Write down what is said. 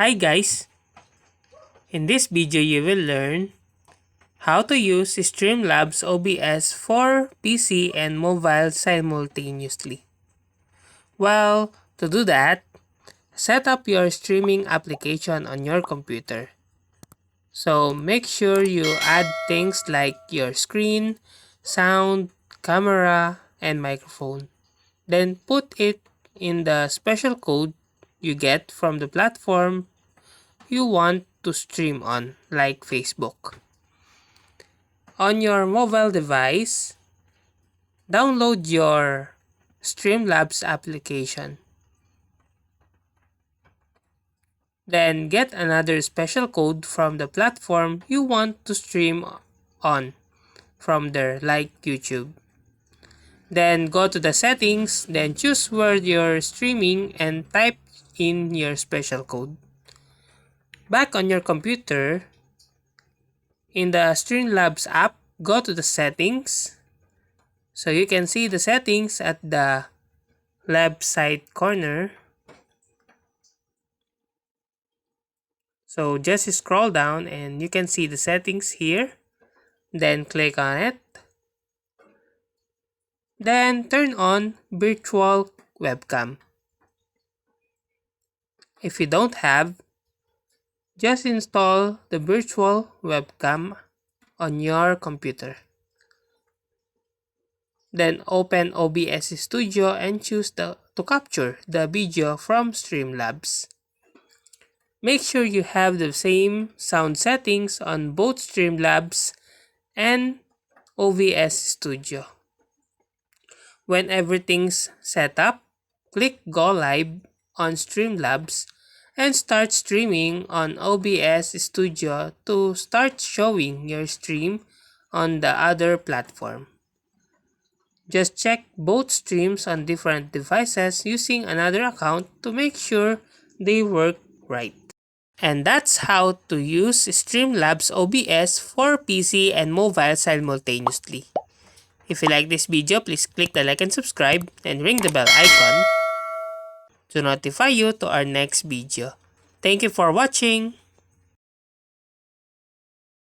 Hi guys! In this video you will learn how to use Streamlabs OBS for PC and mobile simultaneously. Well, to do that, set up your streaming application on your computer. So make sure you add things like your screen, sound, camera, and microphone. Then put it in the special code you get from the platform you want to stream on, like Facebook. On your mobile device, download your Streamlabs application. Then get another special code from the platform you want to stream on from there, like YouTube. Then go to the settings, then choose where you're streaming and type in your special code. Back on your computer, in the Streamlabs app, go to the settings. So you can see the settings at the left side corner. So just scroll down and you can see the settings here. Then click on it. Then turn on virtual webcam. If you don't have, just install the virtual webcam on your computer. Then open OBS Studio and choose to capture the video from Streamlabs. Make sure you have the same sound settings on both Streamlabs and OBS Studio. When everything's set up, click Go Live on Streamlabs and start streaming on OBS Studio to start showing your stream on the other platform. Just check both streams on different devices using another account to make sure they work right. And that's how to use Streamlabs OBS for PC and mobile simultaneously. If you like this video, please click the like and subscribe and ring the bell icon to notify you to our next video. Thank you for watching!